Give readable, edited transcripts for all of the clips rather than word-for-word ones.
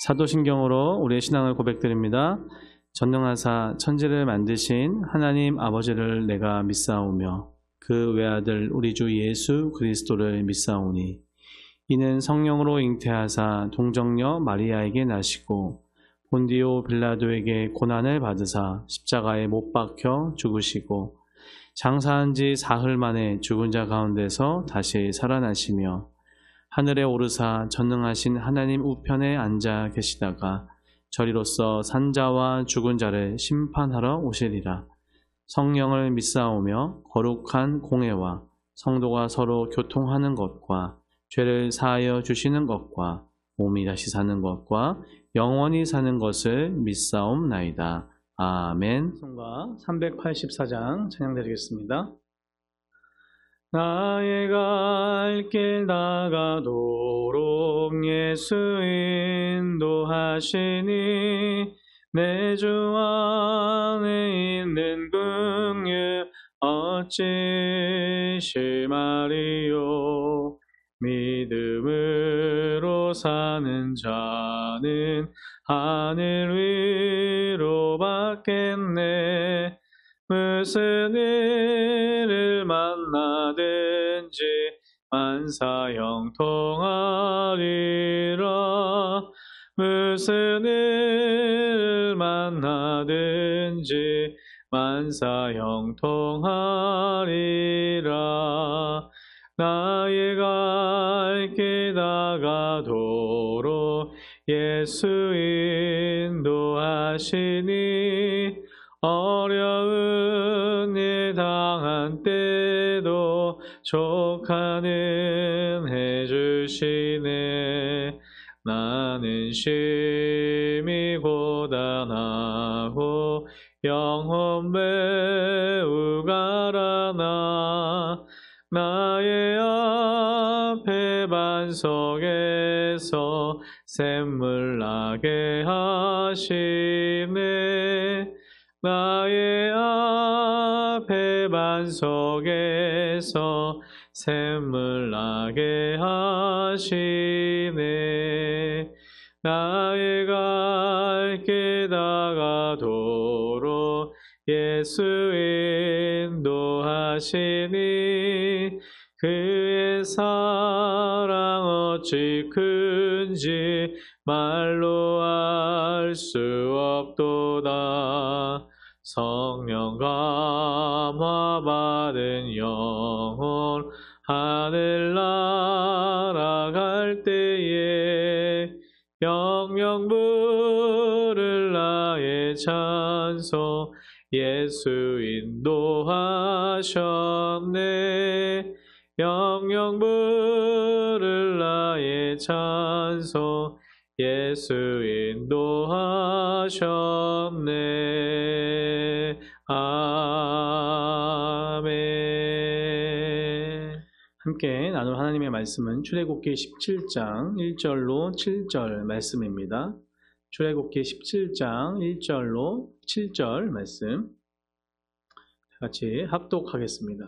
사도신경으로 우리의 신앙을 고백드립니다. 전능하사 천지를 만드신 하나님 아버지를 내가 믿사오며 그 외아들 우리 주 예수 그리스도를 믿사오니 이는 성령으로 잉태하사 동정녀 마리아에게 나시고 본디오 빌라도에게 고난을 받으사 십자가에 못 박혀 죽으시고 장사한 지 사흘 만에 죽은 자 가운데서 다시 살아나시며 하늘에 오르사 전능하신 하나님 우편에 앉아 계시다가 저리로서 산자와 죽은 자를 심판하러 오시리라. 성령을 믿사오며 거룩한 공회와 성도가 서로 교통하는 것과 죄를 사하여 주시는 것과 몸이 다시 사는 것과 영원히 사는 것을 믿사옵나이다. 아멘. 성가 384장 찬양드리겠습니다. 나의 갈 길 나가도록 예수 인도하시니 내 주 안에 있는 긍휼 어찌 실마리요. 믿음으로 사는 자는 하늘 위로 받겠네. 무슨 일을 만나든지 만사형통하리라. 무슨 일을 만나든지 만사형통하리라. 나의 갈 길 나가도록 예수 인도하시니 어려운 일 당한 때도 족하는 해주시네. 나는 심히 고단하고 영혼 매우 가라나 나의 앞에 반석에서 샘물 나게 하시네. 나의 앞에 반석에서 샘물 나게 하시네. 나의 갈 길 나가도록 예수 인도하시니 그의 사랑 어찌 큰지 말로 알 수 없도다. 성령 감화 받은 영혼 하늘 날아갈 때에 영영 부를 나의 찬송 예수 인도하셨네. 영영 부를 나의 찬송 예수 인도하셨네. 아멘. 함께 나눌 하나님의 말씀은 출애굽기 17장 1절로 7절 말씀입니다. 출애굽기 17장 1절로 7절 말씀 같이 합독하겠습니다.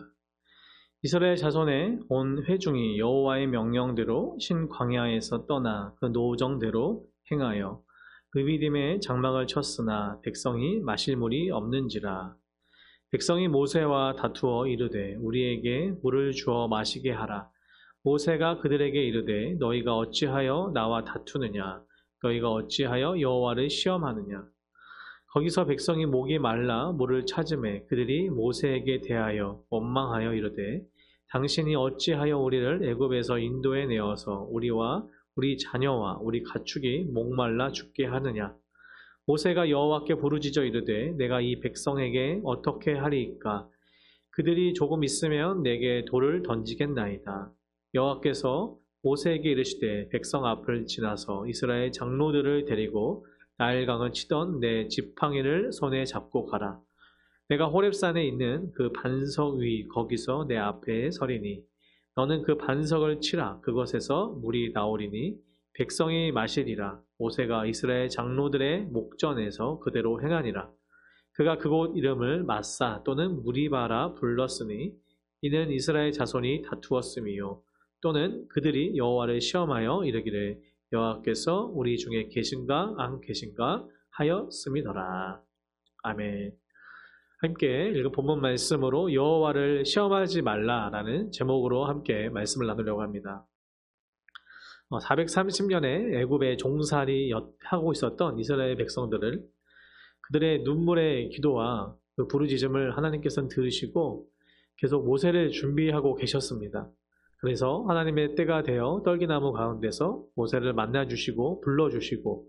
이스라엘 자손의 온 회중이 여호와의 명령대로 신 광야에서 떠나 그 노정대로 행하여 르비딤에 장막을 쳤으나 백성이 마실 물이 없는지라. 백성이 모세와 다투어 이르되 우리에게 물을 주어 마시게 하라. 모세가 그들에게 이르되 너희가 어찌하여 나와 다투느냐. 너희가 어찌하여 여호와를 시험하느냐. 거기서 백성이 목이 말라 물을 찾으매 그들이 모세에게 대하여 원망하여 이르되 당신이 어찌하여 우리를 애굽에서 인도해 내어서 우리와 우리 자녀와 우리 가축이 목말라 죽게 하느냐. 모세가 여호와께 부르짖어 이르되 내가 이 백성에게 어떻게 하리이까. 그들이 조금 있으면 내게 돌을 던지겠나이다. 여호와께서 모세에게 이르시되 백성 앞을 지나서 이스라엘 장로들을 데리고 나일강을 치던 내 지팡이를 손에 잡고 가라. 내가 호렙산에 있는 그 반석 위 거기서 내 앞에 서리니 너는 그 반석을 치라. 그것에서 물이 나오리니 백성이 마시리라. 모세가 이스라엘 장로들의 목전에서 그대로 행하니라. 그가 그곳 이름을 마사 또는 무리바라 불렀으니 이는 이스라엘 자손이 다투었음이요 또는 그들이 여호와를 시험하여 이르기를 여호와께서 우리 중에 계신가 안 계신가 하였음이더라. 아멘. 함께 읽은 본문 말씀으로 여호와를 시험하지 말라라는 제목으로 함께 말씀을 나누려고 합니다. 430년에 애굽에 종살이 하고 있었던 이스라엘 백성들을 그들의 눈물의 기도와 그 부르짖음을 하나님께서는 들으시고 계속 모세를 준비하고 계셨습니다. 그래서 하나님의 때가 되어 떨기나무 가운데서 모세를 만나주시고 불러주시고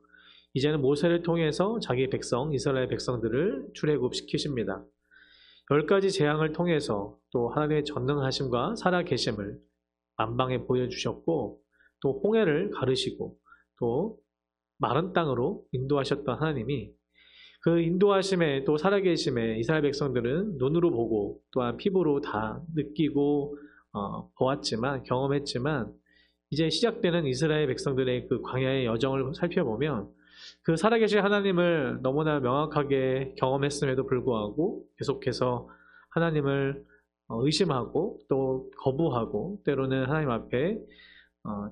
이제는 모세를 통해서 자기 백성 이스라엘 백성들을 출애굽시키십니다. 10가지 재앙을 통해서 또 하나님의 전능하심과 살아계심을 만방에 보여주셨고 또 홍해를 가르시고 또 마른 땅으로 인도하셨던 하나님이 그 인도하심에 또 살아계심에 이스라엘 백성들은 눈으로 보고 또한 피부로 다 느끼고 보았지만 경험했지만 이제 시작되는 이스라엘 백성들의 그 광야의 여정을 살펴보면 그 살아계신 하나님을 너무나 명확하게 경험했음에도 불구하고 계속해서 하나님을 의심하고 또 거부하고 때로는 하나님 앞에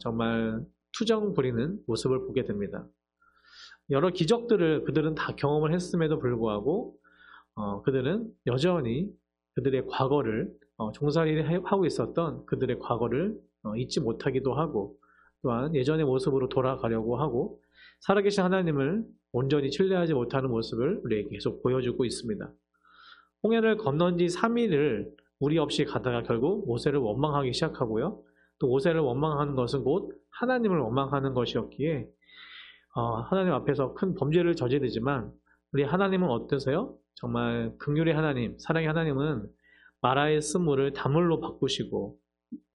정말 투정 부리는 모습을 보게 됩니다. 여러 기적들을 그들은 다 경험을 했음에도 불구하고 그들은 여전히 그들의 과거를 종살이를 하고 있었던 그들의 과거를 잊지 못하기도 하고 또한 예전의 모습으로 돌아가려고 하고 살아계신 하나님을 온전히 신뢰하지 못하는 모습을 우리에게 계속 보여주고 있습니다. 홍해를 건넌 지 3일을 무리 없이 가다가 결국 모세를 원망하기 시작하고요. 또 모세를 원망하는 것은 곧 하나님을 원망하는 것이었기에 하나님 앞에서 큰 범죄를 저지르지만 우리 하나님은 어떠세요? 정말 긍휼의 하나님, 사랑의 하나님은 마라의 쓴물을 단물로 바꾸시고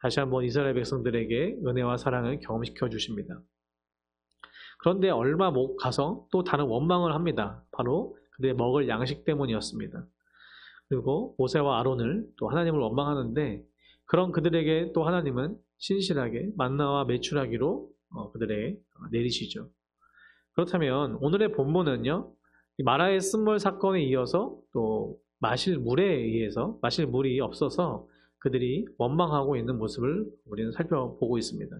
다시 한번 이스라엘 백성들에게 은혜와 사랑을 경험시켜 주십니다. 그런데 얼마 못 가서 또 다른 원망을 합니다. 바로 그들의 먹을 양식 때문이었습니다. 그리고 모세와 아론을 또 하나님을 원망하는데 그런 그들에게 또 하나님은 신실하게 만나와 매출하기로 그들에게 내리시죠. 그렇다면 오늘의 본문은요, 마라의 쓴물 사건에 이어서 또 마실 물이 없어서 그들이 원망하고 있는 모습을 우리는 살펴보고 있습니다.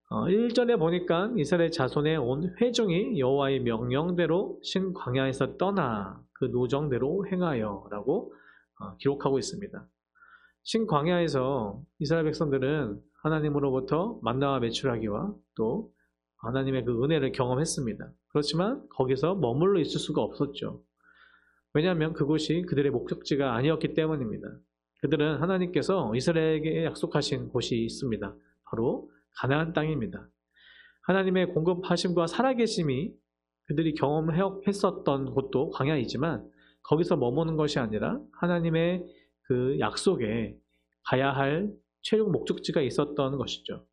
1절에 보니까 이스라엘 자손의 온 회중이 여호와의 명령대로 신 광야에서 떠나 그 노정대로 행하여 라고 기록하고 있습니다. 신 광야에서 이스라엘 백성들은 하나님으로부터 만나와 매출하기와 또 하나님의 그 은혜를 경험했습니다. 그렇지만 거기서 머물러 있을 수가 없었죠. 왜냐하면 그곳이 그들의 목적지가 아니었기 때문입니다. 그들은 하나님께서 이스라엘에게 약속하신 곳이 있습니다. 바로 가나안 땅입니다. 하나님의 공급하심과 살아계심이 그들이 경험했었던 곳도 광야이지만 거기서 머무는 것이 아니라 하나님의 그 약속에 가야 할 최종 목적지가 있었던 것이죠.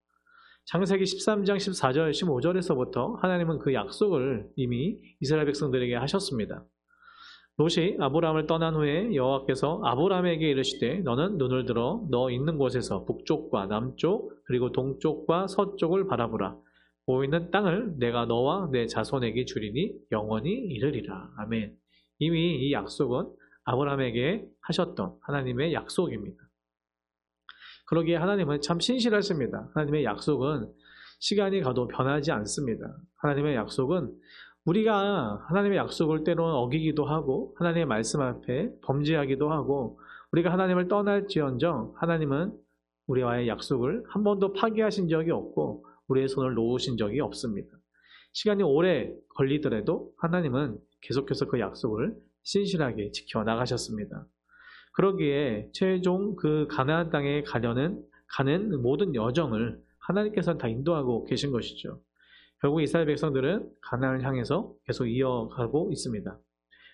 창세기 13장 14절 15절에서부터 하나님은 그 약속을 이미 이스라엘 백성들에게 하셨습니다. 롯이 아브라함을 떠난 후에 여호와께서 아브라함에게 이르시되 너는 눈을 들어 너 있는 곳에서 북쪽과 남쪽 그리고 동쪽과 서쪽을 바라보라. 보이는 땅을 내가 너와 내 자손에게 주리니 영원히 이르리라. 아멘. 이미 이 약속은 아브라함에게 하셨던 하나님의 약속입니다. 그러기에 하나님은 참 신실하십니다. 하나님의 약속은 시간이 가도 변하지 않습니다. 하나님의 약속은 우리가 하나님의 약속을 때로는 어기기도 하고 하나님의 말씀 앞에 범죄하기도 하고 우리가 하나님을 떠날지언정 하나님은 우리와의 약속을 한 번도 파기하신 적이 없고 우리의 손을 놓으신 적이 없습니다. 시간이 오래 걸리더라도 하나님은 계속해서 그 약속을 신실하게 지켜나가셨습니다. 그러기에 최종 그 가나안 땅에 가는 모든 여정을 하나님께서는 다 인도하고 계신 것이죠. 결국 이스라엘 백성들은 가나안을 향해서 계속 이어가고 있습니다.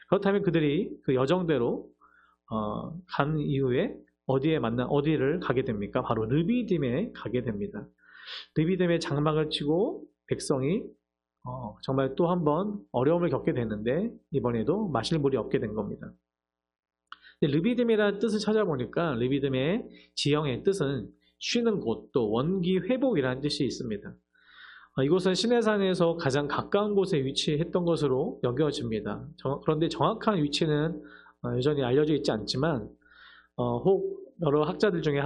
그렇다면 그들이 그 여정대로 간 이후에 어디를 가게 됩니까? 바로 르비딤에 가게 됩니다. 르비딤에 장막을 치고 백성이 정말 또 한 번 어려움을 겪게 됐는데 이번에도 마실 물이 없게 된 겁니다. 르비딤이라는 뜻을 찾아보니까 르비딤의 지형의 뜻은 쉬는 곳, 또 원기 회복이라는 뜻이 있습니다. 이곳은 시내산에서 가장 가까운 곳에 위치했던 것으로 여겨집니다. 그런데 정확한 위치는 여전히 알려져 있지 않지만 혹 여러 학자들 중에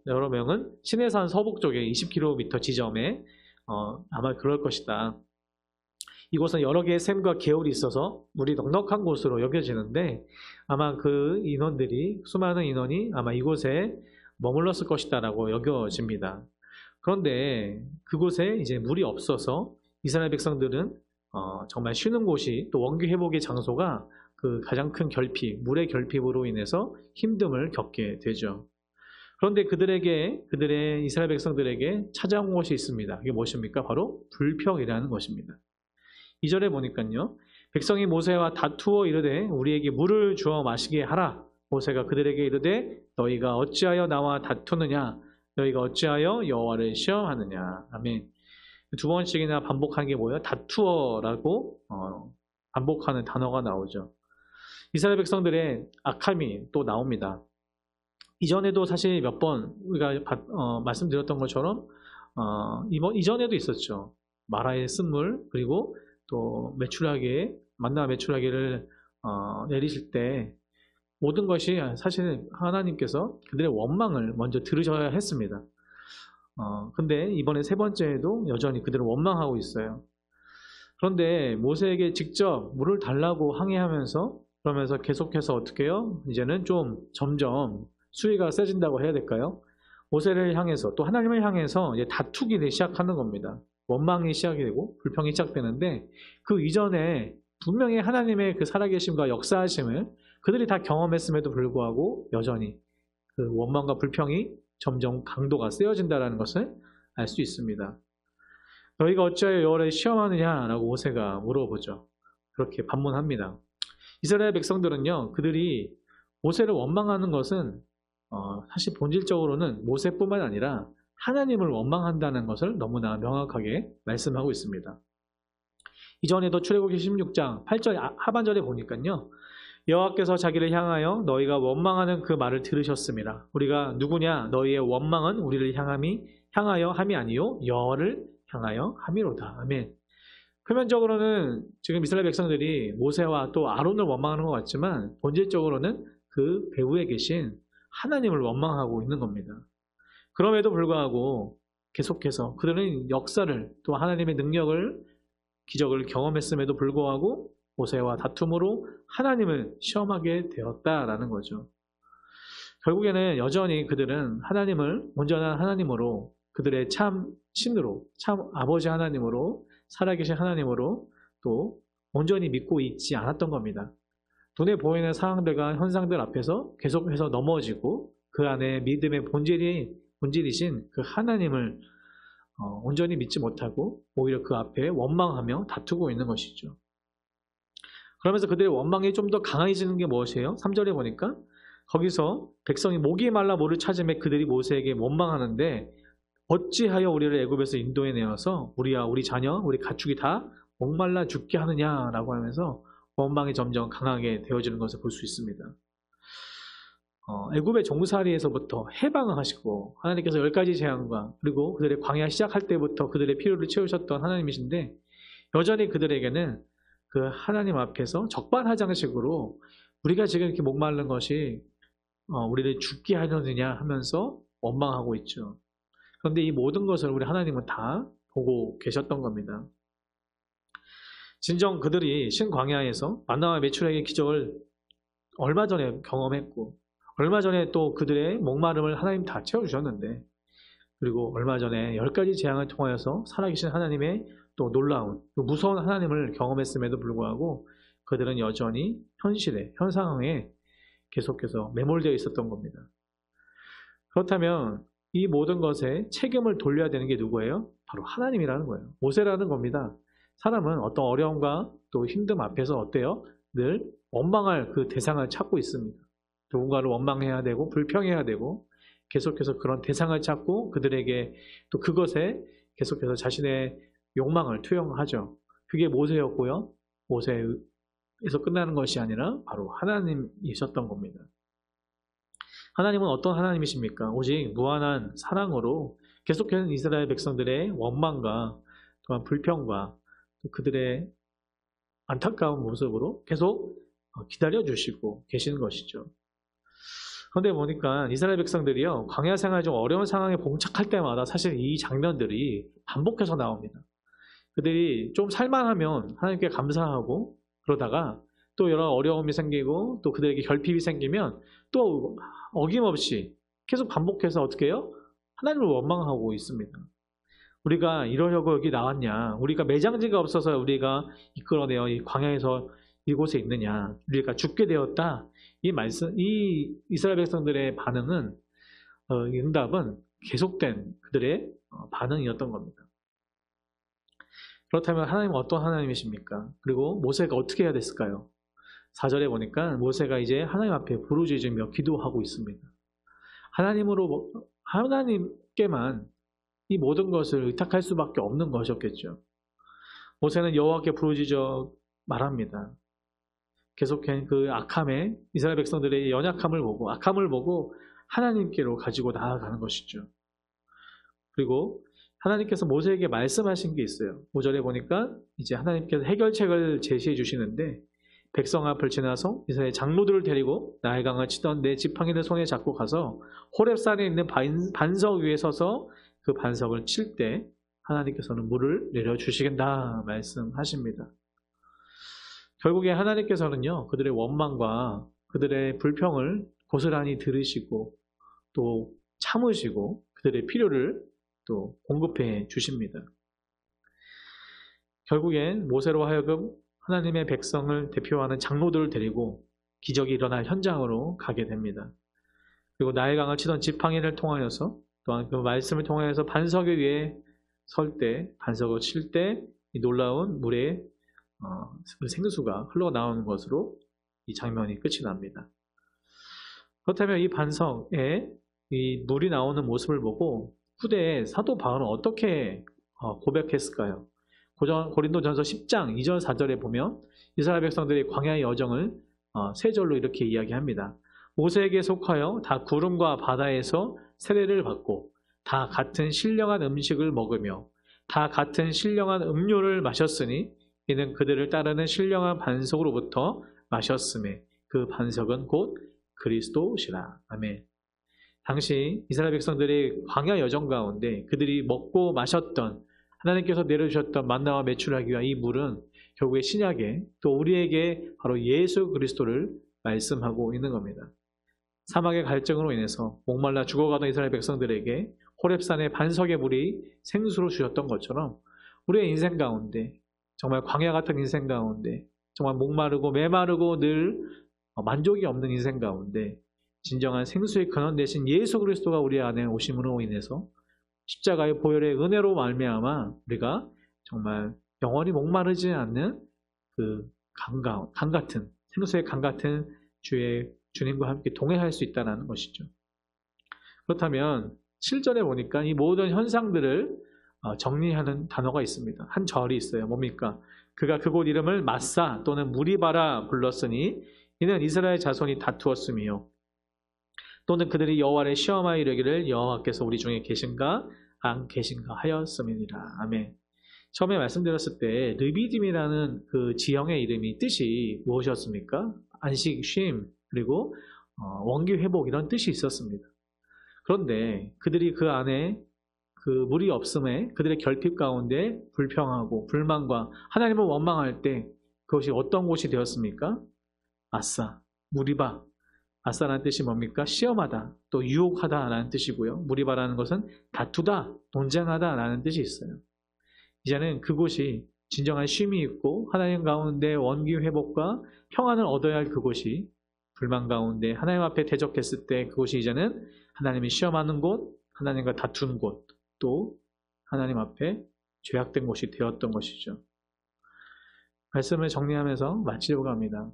여러 명은 시내산 서북 쪽에 20km 지점에 아마 그럴 것이다. 이곳은 여러 개의 샘과 개울이 있어서 물이 넉넉한 곳으로 여겨지는데 아마 그 인원들이 수많은 인원이 아마 이곳에 머물렀을 것이다라고 여겨집니다. 그런데 그곳에 이제 물이 없어서 이스라엘 백성들은 정말 쉬는 곳이 또 원기 회복의 장소가 그 가장 큰 결핍, 물의 결핍으로 인해서 힘듦을 겪게 되죠. 그런데 그들의 이스라엘 백성들에게 찾아온 것이 있습니다. 이게 무엇입니까? 바로 불평이라는 것입니다. 2절에 보니까요. 백성이 모세와 다투어 이르되 우리에게 물을 주어 마시게 하라. 모세가 그들에게 이르되 너희가 어찌하여 나와 다투느냐? 너희가 어찌하여 여호와를 시험하느냐? 아멘. 두 번씩이나 반복한 게 뭐예요? 다투어라고 반복하는 단어가 나오죠. 이스라엘 백성들의 악함이 또 나옵니다. 이전에도 사실 몇 번 우리가 말씀드렸던 것처럼 이전에도 있었죠. 마라의 쓴물 그리고 또 만나 메추라기를 내리실 때 모든 것이 사실 하나님께서 그들의 원망을 먼저 들으셔야 했습니다. 근데 이번에 세 번째에도 여전히 그들은 원망하고 있어요. 그런데 모세에게 직접 물을 달라고 항의하면서 그러면서 계속해서 어떻게 해요? 이제는 좀 점점 수위가 세진다고 해야 될까요? 모세를 향해서 또 하나님을 향해서 이제 다투기 시작하는 겁니다. 원망이 시작이 되고 불평이 시작되는데 그 이전에 분명히 하나님의 그 살아계심과 역사하심을 그들이 다 경험했음에도 불구하고 여전히 그 원망과 불평이 점점 강도가 세어진다는 것을 알 수 있습니다. 너희가 어찌하여 여호와를 시험하느냐라고 모세가 물어보죠. 그렇게 반문합니다. 이스라엘 백성들은요, 그들이 모세를 원망하는 것은 사실 본질적으로는 모세뿐만 아니라 하나님을 원망한다는 것을 너무나 명확하게 말씀하고 있습니다. 이전에도 출애굽기 16장 8절 하반절에 보니까요. 여호와께서 자기를 향하여 너희가 원망하는 그 말을 들으셨습니다. 우리가 누구냐? 너희의 원망은 우리를 향하여 함이 아니요 여호와를 향하여 함이로다. 아멘. 표면적으로는 지금 이스라엘 백성들이 모세와 또 아론을 원망하는 것 같지만 본질적으로는 그 배후에 계신 하나님을 원망하고 있는 겁니다. 그럼에도 불구하고 계속해서 그들은 역사를 또 하나님의 능력을 기적을 경험했음에도 불구하고 모세와 다툼으로 하나님을 시험하게 되었다라는 거죠. 결국에는 여전히 그들은 하나님을 온전한 하나님으로 그들의 참 신으로 참 아버지 하나님으로 살아계신 하나님으로 또 온전히 믿고 있지 않았던 겁니다. 눈에 보이는 상황들과 현상들 앞에서 계속해서 넘어지고 그 안에 믿음의 본질이신 그 하나님을 온전히 믿지 못하고 오히려 그 앞에 원망하며 다투고 있는 것이죠. 그러면서 그들의 원망이 좀 더 강해지는 게 무엇이에요? 3절에 보니까 거기서 백성이 목이 말라 물을 찾으며 그들이 모세에게 원망하는데 어찌하여 우리를 애굽에서 인도해 내어서 우리와 우리 자녀, 우리 가축이 다 목말라 죽게 하느냐라고 하면서 원망이 점점 강하게 되어지는 것을 볼 수 있습니다. 애굽의 종살이에서부터 해방을 하시고 하나님께서 10가지 재앙과 그리고 그들의 광야 시작할 때부터 그들의 필요를 채우셨던 하나님이신데 여전히 그들에게는 그 하나님 앞에서 적반하장식으로 우리가 지금 이렇게 목마른 것이 우리를 죽게 하느냐 하면서 원망하고 있죠. 그런데 이 모든 것을 우리 하나님은 다 보고 계셨던 겁니다. 진정 그들이 신광야에서 만나와 메추라기의 기적을 얼마 전에 경험했고 얼마 전에 또 그들의 목마름을 하나님 다 채워주셨는데 그리고 얼마 전에 10가지 재앙을 통하여서 살아계신 하나님의 또 놀라운 무서운 하나님을 경험했음에도 불구하고 그들은 여전히 현 상황에 계속해서 매몰되어 있었던 겁니다. 그렇다면 이 모든 것에 책임을 돌려야 되는 게 누구예요? 바로 하나님이라는 거예요. 모세라는 겁니다. 사람은 어떤 어려움과 또 힘듦 앞에서 어때요? 늘 원망할 그 대상을 찾고 있습니다. 누군가를 원망해야 되고 불평해야 되고 계속해서 그런 대상을 찾고 그들에게 또 그것에 계속해서 자신의 욕망을 투영하죠. 그게 모세였고요. 모세에서 끝나는 것이 아니라 바로 하나님이셨던 겁니다. 하나님은 어떤 하나님이십니까? 오직 무한한 사랑으로 계속해서 이스라엘 백성들의 원망과 또한 불평과 그들의 안타까운 모습으로 계속 기다려주시고 계시는 것이죠. 그런데 보니까 이스라엘 백성들이요, 광야 생활 중 어려운 상황에 봉착할 때마다 사실 이 장면들이 반복해서 나옵니다. 그들이 좀 살만하면 하나님께 감사하고, 그러다가 또 여러 어려움이 생기고 또 그들에게 결핍이 생기면 또 어김없이 계속 반복해서 어떻게 해요? 하나님을 원망하고 있습니다. 우리가 이러려고 여기 나왔냐? 우리가 매장지가 없어서 우리가 이끌어내어 이 광야에서 이곳에 있느냐? 우리가 죽게 되었다. 이 말씀, 이 이스라엘 백성들의 반응은, 이 응답은 계속된 그들의 반응이었던 겁니다. 그렇다면 하나님은 어떤 하나님이십니까? 그리고 모세가 어떻게 해야 됐을까요? 4절에 보니까 모세가 이제 하나님 앞에 부르짖으며 기도하고 있습니다. 하나님께만 이 모든 것을 의탁할 수밖에 없는 것이었겠죠. 모세는 여호와께 부르짖어 말합니다. 계속해 그 악함에 이스라엘 백성들의 연약함을 보고 악함을 보고 하나님께로 가지고 나아가는 것이죠. 그리고 하나님께서 모세에게 말씀하신 게 있어요. 5절에 보니까 이제 하나님께서 해결책을 제시해 주시는데, 백성 앞을 지나서 이스라엘 장로들을 데리고 나일강을 치던 내 지팡이를 손에 잡고 가서 호렙산에 있는 반석 위에 서서 그 반석을 칠 때 하나님께서는 물을 내려주시겠다 말씀하십니다. 결국에 하나님께서는요, 그들의 원망과 그들의 불평을 고스란히 들으시고 또 참으시고 그들의 필요를 또 공급해 주십니다. 결국엔 모세로 하여금 하나님의 백성을 대표하는 장로들을 데리고 기적이 일어날 현장으로 가게 됩니다. 그리고 나일강을 치던 지팡이를 통하여서 또한 그 말씀을 통하여서 반석 위에 설 때, 반석을 칠 때 이 놀라운 물의 생수가 흘러나오는 것으로 이 장면이 끝이 납니다. 그렇다면 이 반석에 이 물이 나오는 모습을 보고 후대에 사도 바울은 어떻게 고백했을까요? 고린도전서 10장 2절 4절에 보면 이스라엘 백성들의 광야의 여정을 세 절로 이렇게 이야기합니다. 모세에게 속하여 다 구름과 바다에서 세례를 받고 다 같은 신령한 음식을 먹으며 다 같은 신령한 음료를 마셨으니 이는 그들을 따르는 신령한 반석으로부터 마셨음에 그 반석은 곧 그리스도시라. 아멘. 당시 이스라엘 백성들의 광야 여정 가운데 그들이 먹고 마셨던 하나님께서 내려주셨던 만나와 메추라기와 이 물은 결국에 신약에 또 우리에게 바로 예수 그리스도를 말씀하고 있는 겁니다. 사막의 갈증으로 인해서 목말라 죽어가던 이스라엘 백성들에게 호렙산의 반석의 물이 생수로 주셨던 것처럼 우리의 인생 가운데 정말 광야 같은 인생 가운데 정말 목마르고 메마르고 늘 만족이 없는 인생 가운데 진정한 생수의 근원 되신 예수 그리스도가 우리 안에 오심으로 인해서 십자가의 보혈의 은혜로 말미암아 우리가 정말 영원히 목마르지 않는 그 강 같은 생수의 강 같은 주님과 함께 동행할 수 있다는 것이죠. 그렇다면 7절에 보니까 이 모든 현상들을 정리하는 단어가 있습니다. 한 절이 있어요. 뭡니까? 그가 그곳 이름을 마사 또는 무리바라 불렀으니 이는 이스라엘 자손이 다투었으며 또는 그들이 여호와를 시험하여 이르기를 여호와께서 우리 중에 계신가 안 계신가 하였음이니라. 아멘. 처음에 말씀드렸을 때 르비딤이라는 그 지형의 이름이 뜻이 무엇이었습니까? 안식, 쉼, 그리고 원기 회복 이런 뜻이 있었습니다. 그런데 그들이 그 안에 그 물이 없음에 그들의 결핍 가운데 불평하고 불만과 하나님을 원망할 때 그것이 어떤 곳이 되었습니까? 아싸, 무리바. 아싸라는 뜻이 뭡니까? 시험하다, 또 유혹하다라는 뜻이고요. 무리바라는 것은 다투다, 논쟁하다라는 뜻이 있어요. 이제는 그곳이 진정한 쉼이 있고 하나님 가운데 원기 회복과 평안을 얻어야 할 그곳이 불만 가운데 하나님 앞에 대적했을 때 그곳이 이제는 하나님이 시험하는 곳, 하나님과 다투는 곳, 또 하나님 앞에 죄악된 곳이 되었던 것이죠. 말씀을 정리하면서 마치려고 합니다.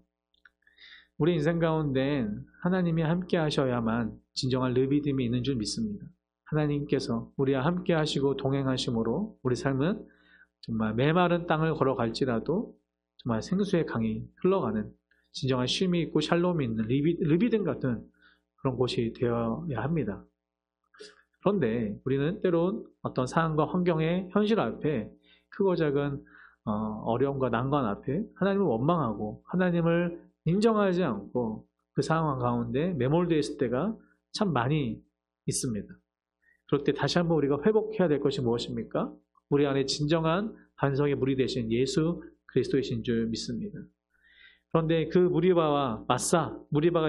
우리 인생 가운데 하나님이 함께 하셔야만 진정한 르비딤이 있는 줄 믿습니다. 하나님께서 우리와 함께 하시고 동행하심으로 우리 삶은 정말 메마른 땅을 걸어갈지라도 정말 생수의 강이 흘러가는 진정한 쉼이 있고 샬롬이 있는 르비딤 같은 그런 곳이 되어야 합니다. 그런데 우리는 때론 어떤 상황과 환경의 현실 앞에 크고 작은 어려움과 난관 앞에 하나님을 원망하고 하나님을 인정하지 않고 그 상황 가운데 매몰되어 있을 때가 참 많이 있습니다. 그럴 때 다시 한번 우리가 회복해야 될 것이 무엇입니까? 우리 안에 진정한 반석의 물이 되신 예수 그리스도이신 줄 믿습니다. 그런데 그 무리바가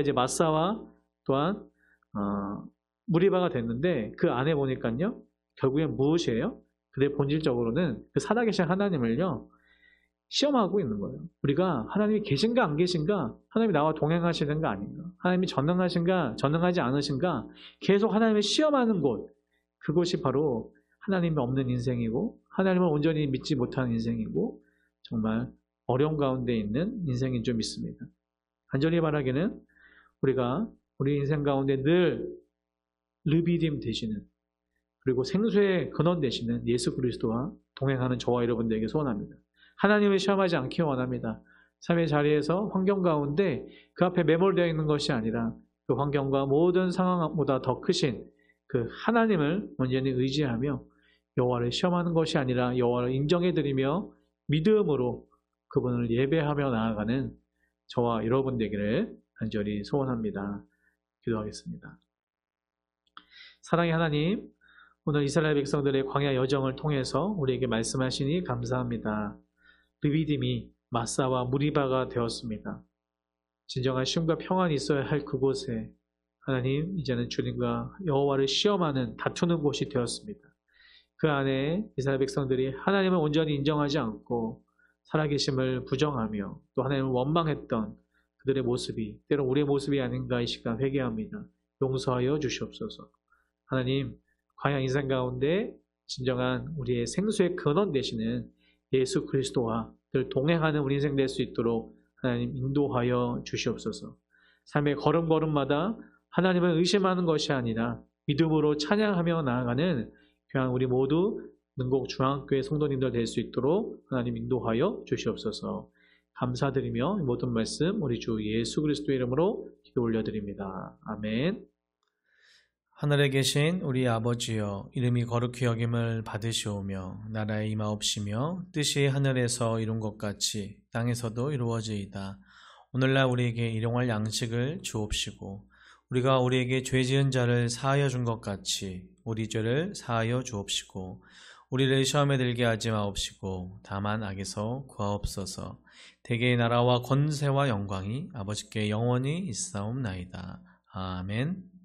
이제 마사와 또한 무리바가 됐는데 그 안에 보니까요, 결국엔 무엇이에요? 그들 본질적으로는 그 살아계신 하나님을요, 시험하고 있는 거예요. 우리가 하나님이 계신가 안 계신가, 하나님이 나와 동행하시는가 아닌가, 하나님이 전능하신가 전능하지 않으신가, 계속 하나님을 시험하는 곳, 그것이 바로 하나님이 없는 인생이고 하나님을 온전히 믿지 못하는 인생이고 정말 어려움 가운데 있는 인생인 줄 믿습니다. 간절히 바라기는 우리가 우리 인생 가운데 늘 르비딤 되시는, 그리고 생수의 근원 되시는 예수 그리스도와 동행하는 저와 여러분들에게 소원합니다. 하나님을 시험하지 않기 원합니다. 삶의 자리에서 환경 가운데 그 앞에 매몰되어 있는 것이 아니라 그 환경과 모든 상황보다 더 크신 그 하나님을 온전히 의지하며 여호와를 시험하는 것이 아니라 여호와를 인정해드리며 믿음으로 그분을 예배하며 나아가는 저와 여러분 되기를 간절히 소원합니다. 기도하겠습니다. 사랑의 하나님, 오늘 이스라엘 백성들의 광야 여정을 통해서 우리에게 말씀하시니 감사합니다. 르비딤이 마사와 무리바가 되었습니다. 진정한 쉼과 평안이 있어야 할 그곳에 하나님, 이제는 주님과 여호와를 시험하는 다투는 곳이 되었습니다. 그 안에 이스라엘 백성들이 하나님을 온전히 인정하지 않고 살아계심을 부정하며 또 하나님을 원망했던 그들의 모습이 때로 우리의 모습이 아닌가 이 시간 회개합니다. 용서하여 주시옵소서. 하나님, 광야 인생 가운데 진정한 우리의 생수의 근원 되시는 예수 그리스도와 늘 동행하는 우리 인생 될 수 있도록 하나님 인도하여 주시옵소서. 삶의 걸음걸음마다 하나님을 의심하는 것이 아니라 믿음으로 찬양하며 나아가는 귀한 우리 모두 능곡 중앙교회 성도님들 될 수 있도록 하나님 인도하여 주시옵소서. 감사드리며 모든 말씀 우리 주 예수 그리스도의 이름으로 기도 올려드립니다. 아멘. 하늘에 계신 우리 아버지여, 이름이 거룩히 여김을 받으시오며 나라의 임하옵시며 뜻이 하늘에서 이룬 것 같이 땅에서도 이루어지이다. 오늘날 우리에게 일용할 양식을 주옵시고 우리가 우리에게 죄 지은 자를 사하여 준 것 같이 우리 죄를 사하여 주옵시고 우리를 시험에 들게 하지 마옵시고 다만 악에서 구하옵소서. 대개의 나라와 권세와 영광이 아버지께 영원히 있사옵나이다. 아멘.